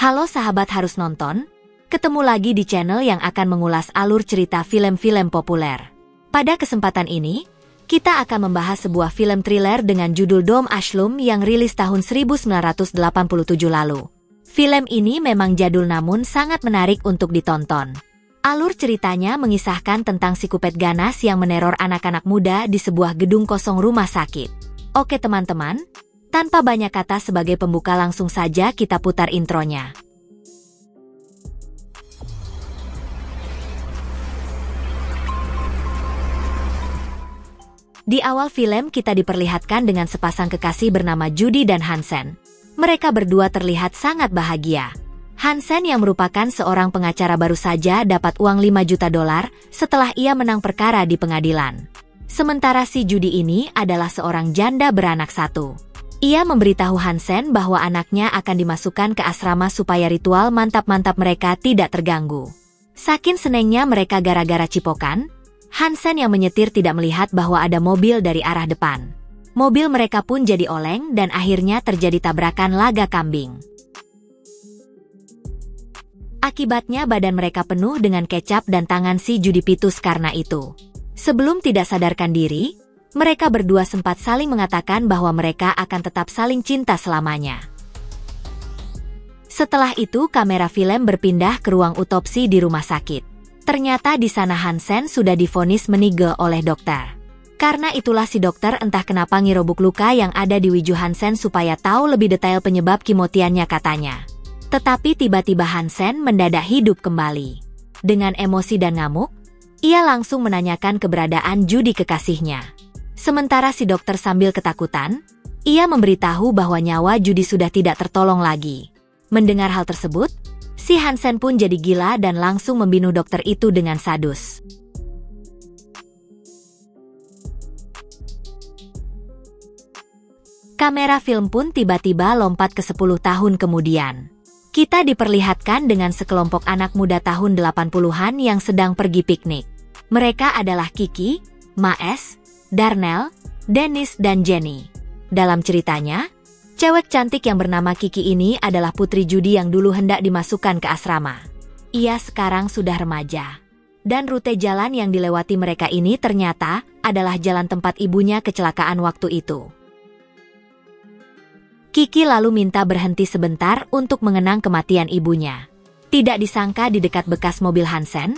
Halo sahabat harus nonton, ketemu lagi di channel yang akan mengulas alur cerita film-film populer. Pada kesempatan ini, kita akan membahas sebuah film thriller dengan judul Dom Ashlum yang rilis tahun 1987 lalu. Film ini memang jadul namun sangat menarik untuk ditonton. Alur ceritanya mengisahkan tentang psikopat ganas yang meneror anak-anak muda di sebuah gedung kosong rumah sakit. Oke teman-teman, tanpa banyak kata sebagai pembuka langsung saja kita putar intronya. Di awal film kita diperlihatkan dengan sepasang kekasih bernama Judy dan Hansen. Mereka berdua terlihat sangat bahagia. Hansen yang merupakan seorang pengacara baru saja dapat uang $5 juta setelah ia menang perkara di pengadilan. Sementara si Judy ini adalah seorang janda beranak satu. Ia memberitahu Hansen bahwa anaknya akan dimasukkan ke asrama supaya ritual mantap-mantap mereka tidak terganggu. Saking senengnya mereka gara-gara cipokan, Hansen yang menyetir tidak melihat bahwa ada mobil dari arah depan. Mobil mereka pun jadi oleng dan akhirnya terjadi tabrakan laga kambing. Akibatnya badan mereka penuh dengan kecap dan tangan si Judy pitus karena itu. Sebelum tidak sadarkan diri, mereka berdua sempat saling mengatakan bahwa mereka akan tetap saling cinta selamanya. Setelah itu kamera film berpindah ke ruang otopsi di rumah sakit. Ternyata di sana Hansen sudah divonis meninggal oleh dokter. Karena itulah si dokter entah kenapa ngirobuk luka yang ada di wiju Hansen supaya tahu lebih detail penyebab kematiannya katanya. Tetapi tiba-tiba Hansen mendadak hidup kembali. Dengan emosi dan ngamuk, ia langsung menanyakan keberadaan Judy kekasihnya. Sementara si dokter sambil ketakutan, ia memberitahu bahwa nyawa Judy sudah tidak tertolong lagi. Mendengar hal tersebut, si Hansen pun jadi gila dan langsung membunuh dokter itu dengan sadus. Kamera film pun tiba-tiba lompat ke 10 tahun kemudian. Kita diperlihatkan dengan sekelompok anak muda tahun 80-an yang sedang pergi piknik. Mereka adalah Kiki, Maes, Darnell, Dennis, dan Jenny. Dalam ceritanya, cewek cantik yang bernama Kiki ini adalah putri Judy yang dulu hendak dimasukkan ke asrama. Ia sekarang sudah remaja. Dan rute jalan yang dilewati mereka ini ternyata adalah jalan tempat ibunya kecelakaan waktu itu. Kiki lalu minta berhenti sebentar untuk mengenang kematian ibunya. Tidak disangka di dekat bekas mobil Hansen,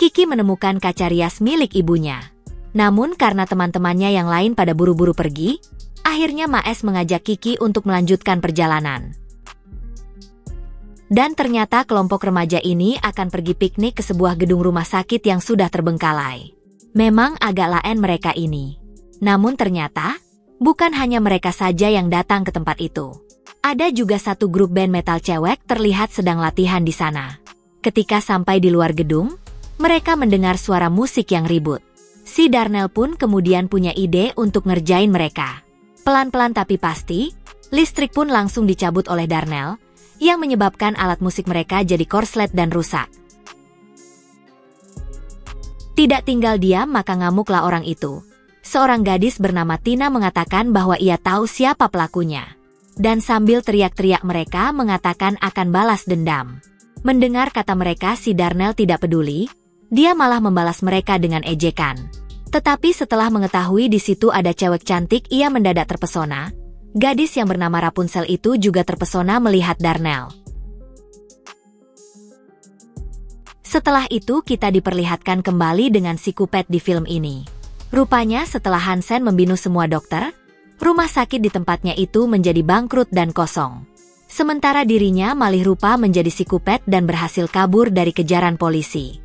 Kiki menemukan kaca rias milik ibunya. Namun karena teman-temannya yang lain pada buru-buru pergi, akhirnya Maes mengajak Kiki untuk melanjutkan perjalanan. Dan ternyata kelompok remaja ini akan pergi piknik ke sebuah gedung rumah sakit yang sudah terbengkalai. Memang agak lain mereka ini. Namun ternyata, bukan hanya mereka saja yang datang ke tempat itu. Ada juga satu grup band metal cewek terlihat sedang latihan di sana. Ketika sampai di luar gedung, mereka mendengar suara musik yang ribut. Si Darnell pun kemudian punya ide untuk ngerjain mereka. Pelan-pelan tapi pasti, listrik pun langsung dicabut oleh Darnell, yang menyebabkan alat musik mereka jadi korslet dan rusak. Tidak tinggal diam maka ngamuklah orang itu. Seorang gadis bernama Tina mengatakan bahwa ia tahu siapa pelakunya. Dan sambil teriak-teriak mereka mengatakan akan balas dendam. Mendengar kata mereka si Darnell tidak peduli, dia malah membalas mereka dengan ejekan. Tetapi setelah mengetahui di situ ada cewek cantik ia mendadak terpesona. Gadis yang bernama Rapunzel itu juga terpesona melihat Darnell. Setelah itu kita diperlihatkan kembali dengan psikopat di film ini. Rupanya setelah Hansen membunuh semua dokter, rumah sakit di tempatnya itu menjadi bangkrut dan kosong. Sementara dirinya malih rupa menjadi psikopat dan berhasil kabur dari kejaran polisi.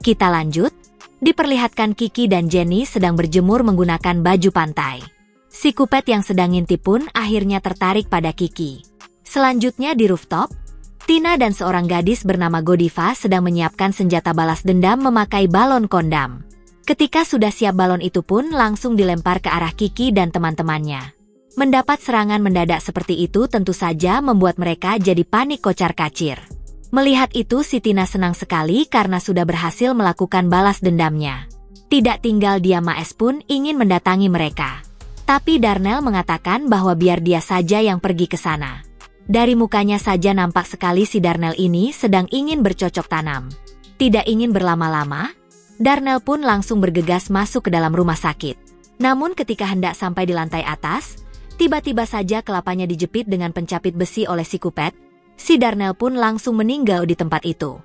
Kita lanjut, diperlihatkan Kiki dan Jenny sedang berjemur menggunakan baju pantai. Psikopat yang sedang ngintip pun akhirnya tertarik pada Kiki. Selanjutnya di rooftop, Tina dan seorang gadis bernama Godiva sedang menyiapkan senjata balas dendam memakai balon kondom. Ketika sudah siap balon itu pun langsung dilempar ke arah Kiki dan teman-temannya. Mendapat serangan mendadak seperti itu tentu saja membuat mereka jadi panik kocar-kacir. Melihat itu si Tina senang sekali karena sudah berhasil melakukan balas dendamnya. Tidak tinggal dia Maes pun ingin mendatangi mereka. Tapi Darnell mengatakan bahwa biar dia saja yang pergi ke sana. Dari mukanya saja nampak sekali si Darnell ini sedang ingin bercocok tanam. Tidak ingin berlama-lama, Darnell pun langsung bergegas masuk ke dalam rumah sakit. Namun ketika hendak sampai di lantai atas, tiba-tiba saja kelapanya dijepit dengan pencapit besi oleh si Kupet. Si Darnell pun langsung meninggal di tempat itu.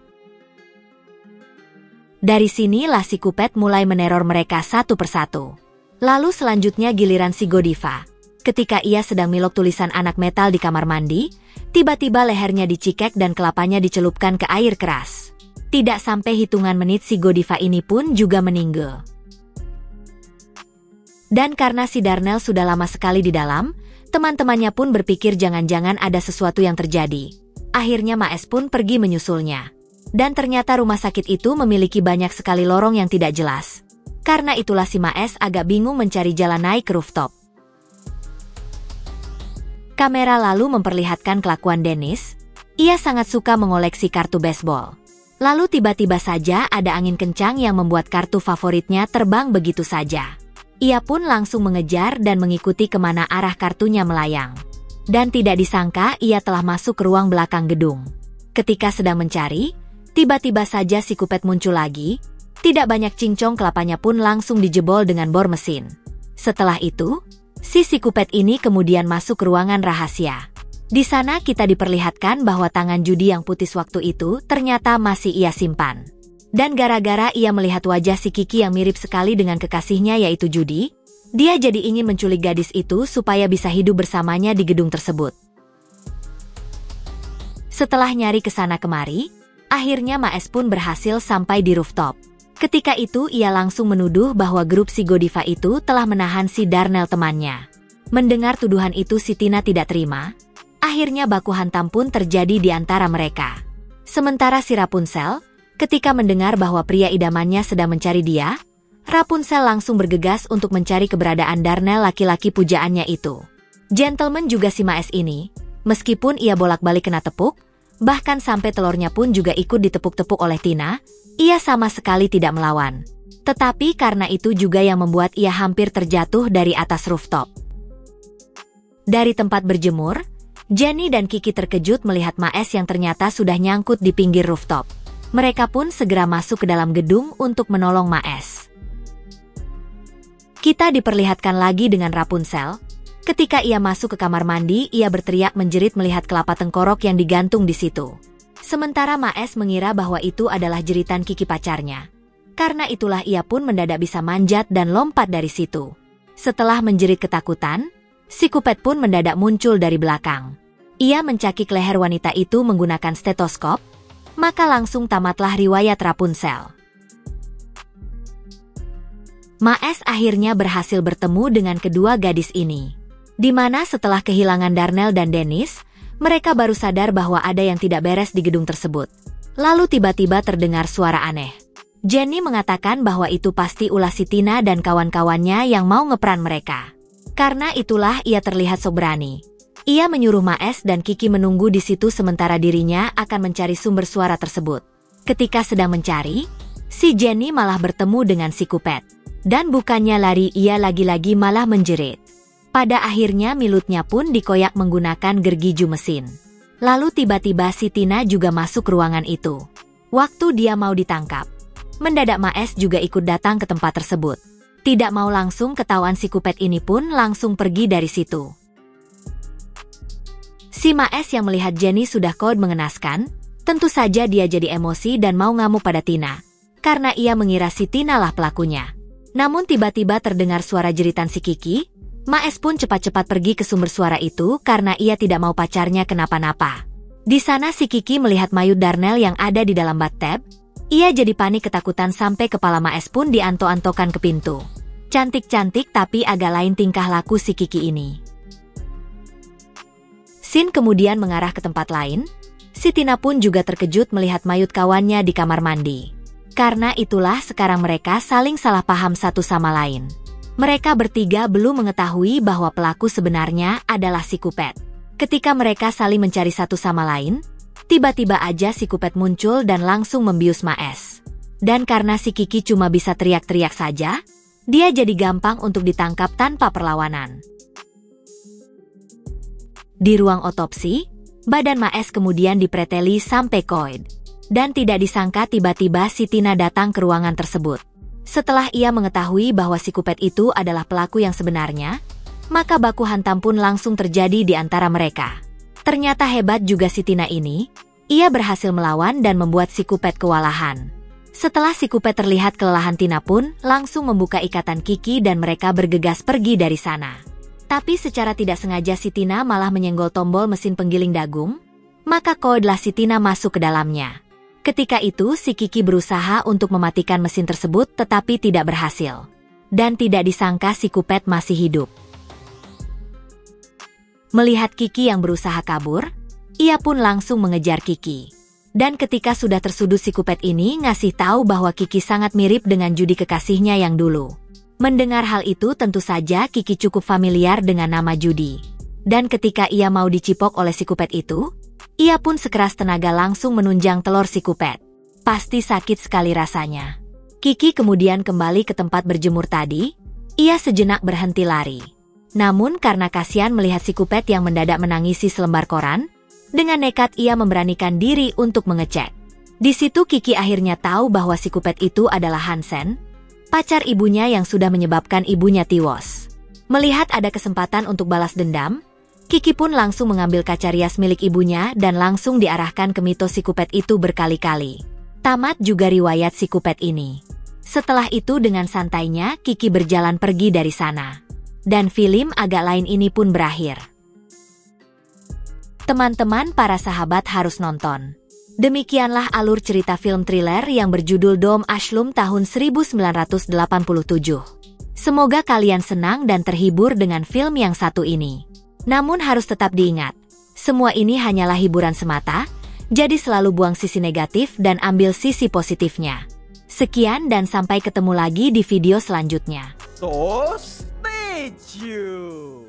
Dari sinilah si Kupet mulai meneror mereka satu persatu. Lalu selanjutnya giliran si Godiva. Ketika ia sedang milok tulisan anak metal di kamar mandi, tiba-tiba lehernya dicikek dan kelapanya dicelupkan ke air keras. Tidak sampai hitungan menit si Godiva ini pun juga meninggal. Dan karena si Darnell sudah lama sekali di dalam, teman-temannya pun berpikir jangan-jangan ada sesuatu yang terjadi. Akhirnya Maes pun pergi menyusulnya. Dan ternyata rumah sakit itu memiliki banyak sekali lorong yang tidak jelas. Karena itulah si Maes agak bingung mencari jalan naik ke rooftop. Kamera lalu memperlihatkan kelakuan Dennis. Ia sangat suka mengoleksi kartu baseball. Lalu tiba-tiba saja ada angin kencang yang membuat kartu favoritnya terbang begitu saja. Ia pun langsung mengejar dan mengikuti kemana arah kartunya melayang. Dan tidak disangka ia telah masuk ke ruang belakang gedung. Ketika sedang mencari, tiba-tiba saja si Kupet muncul lagi. Tidak banyak cincong kelapanya pun langsung dijebol dengan bor mesin. Setelah itu, si Kupet ini kemudian masuk ke ruangan rahasia. Di sana kita diperlihatkan bahwa tangan judi yang putih waktu itu ternyata masih ia simpan. Dan gara-gara ia melihat wajah si Kiki yang mirip sekali dengan kekasihnya yaitu Judy, dia jadi ingin menculik gadis itu supaya bisa hidup bersamanya di gedung tersebut. Setelah nyari ke sana kemari, akhirnya Maes pun berhasil sampai di rooftop. Ketika itu ia langsung menuduh bahwa grup si Godiva itu telah menahan si Darnell temannya. Mendengar tuduhan itu si Tina tidak terima. Akhirnya baku hantam pun terjadi di antara mereka. Sementara si Rapunzel, ketika mendengar bahwa pria idamannya sedang mencari dia, Rapunzel langsung bergegas untuk mencari keberadaan Darnell laki-laki pujaannya itu. Gentleman juga si Maes ini, meskipun ia bolak-balik kena tepuk, bahkan sampai telurnya pun juga ikut ditepuk-tepuk oleh Tina, ia sama sekali tidak melawan. Tetapi karena itu juga yang membuat ia hampir terjatuh dari atas rooftop. Dari tempat berjemur, Jenny dan Kiki terkejut melihat Maes yang ternyata sudah nyangkut di pinggir rooftop. Mereka pun segera masuk ke dalam gedung untuk menolong Maes. Kita diperlihatkan lagi dengan Rapunzel. Ketika ia masuk ke kamar mandi, ia berteriak menjerit melihat kelapa tengkorok yang digantung di situ. Sementara Maes mengira bahwa itu adalah jeritan Kiki pacarnya. Karena itulah ia pun mendadak bisa manjat dan lompat dari situ. Setelah menjerit ketakutan, si Kupet pun mendadak muncul dari belakang. Ia mencakik leher wanita itu menggunakan stetoskop, maka langsung tamatlah riwayat Rapunzel. Maes akhirnya berhasil bertemu dengan kedua gadis ini. Di mana setelah kehilangan Darnell dan Dennis, mereka baru sadar bahwa ada yang tidak beres di gedung tersebut. Lalu tiba-tiba terdengar suara aneh. Jenny mengatakan bahwa itu pasti ulah si Tina dan kawan-kawannya yang mau ngeperan mereka. Karena itulah ia terlihat sok berani. Ia menyuruh Maes dan Kiki menunggu di situ sementara dirinya akan mencari sumber suara tersebut. Ketika sedang mencari, si Jenny malah bertemu dengan si Kupet. Dan bukannya lari, ia lagi-lagi malah menjerit. Pada akhirnya milutnya pun dikoyak menggunakan gergiju mesin. Lalu tiba-tiba si Tina juga masuk ke ruangan itu. Waktu dia mau ditangkap, mendadak Maes juga ikut datang ke tempat tersebut. Tidak mau langsung ketahuan si Kupet ini pun langsung pergi dari situ. Si Maes yang melihat Jenny sudah kode mengenaskan, tentu saja dia jadi emosi dan mau ngamuk pada Tina. Karena ia mengira si Tina lah pelakunya. Namun tiba-tiba terdengar suara jeritan si Kiki. Maes pun cepat-cepat pergi ke sumber suara itu karena ia tidak mau pacarnya kenapa-napa. Di sana si Kiki melihat mayat Darnell yang ada di dalam bathtub. Ia jadi panik ketakutan sampai kepala Maes pun dianto-antokan ke pintu. Cantik-cantik tapi agak lain tingkah laku si Kiki ini. Scene kemudian mengarah ke tempat lain. Si Tina pun juga terkejut melihat mayat kawannya di kamar mandi. Karena itulah sekarang mereka saling salah paham satu sama lain. Mereka bertiga belum mengetahui bahwa pelaku sebenarnya adalah si Kupet. Ketika mereka saling mencari satu sama lain, tiba-tiba aja si Kupet muncul dan langsung membius Maes. Dan karena si Kiki cuma bisa teriak-teriak saja, dia jadi gampang untuk ditangkap tanpa perlawanan. Di ruang otopsi, Badan Maes kemudian dipreteli sampai koid. Dan tidak disangka tiba-tiba si Tina datang ke ruangan tersebut. Setelah ia mengetahui bahwa si Kupet itu adalah pelaku yang sebenarnya, maka baku hantam pun langsung terjadi di antara mereka. Ternyata hebat juga si Tina ini, ia berhasil melawan dan membuat si Kupet kewalahan. Setelah si Kupet terlihat kelelahan, Tina pun langsung membuka ikatan Kiki dan mereka bergegas pergi dari sana. Tapi secara tidak sengaja si Tina malah menyenggol tombol mesin penggiling dagung, maka koidlah si Tina masuk ke dalamnya. Ketika itu si Kiki berusaha untuk mematikan mesin tersebut tetapi tidak berhasil. Dan tidak disangka si Kupet masih hidup. Melihat Kiki yang berusaha kabur, ia pun langsung mengejar Kiki. Dan ketika sudah tersudut si Kupet ini ngasih tahu bahwa Kiki sangat mirip dengan Judy kekasihnya yang dulu. Mendengar hal itu tentu saja Kiki cukup familiar dengan nama Judy. Dan ketika ia mau dicipok oleh si Kupet itu, ia pun sekeras tenaga langsung menunjang telur si Kupet. Pasti sakit sekali rasanya. Kiki kemudian kembali ke tempat berjemur tadi, ia sejenak berhenti lari. Namun karena kasihan melihat si Kupet yang mendadak menangisi selembar koran, dengan nekat ia memberanikan diri untuk mengecek. Di situ Kiki akhirnya tahu bahwa si Kupet itu adalah Hansen, pacar ibunya yang sudah menyebabkan ibunya tiwas. Melihat ada kesempatan untuk balas dendam, Kiki pun langsung mengambil kaca rias milik ibunya dan langsung diarahkan ke mitos si Kupet itu berkali-kali. Tamat juga riwayat si Kupet ini. Setelah itu dengan santainya Kiki berjalan pergi dari sana. Dan film agak lain ini pun berakhir. Teman-teman para sahabat harus nonton. Demikianlah alur cerita film thriller yang berjudul Dom Ashlum tahun 1987. Semoga kalian senang dan terhibur dengan film yang satu ini. Namun harus tetap diingat, semua ini hanyalah hiburan semata, jadi selalu buang sisi negatif dan ambil sisi positifnya. Sekian dan sampai ketemu lagi di video selanjutnya. So, stay tuned!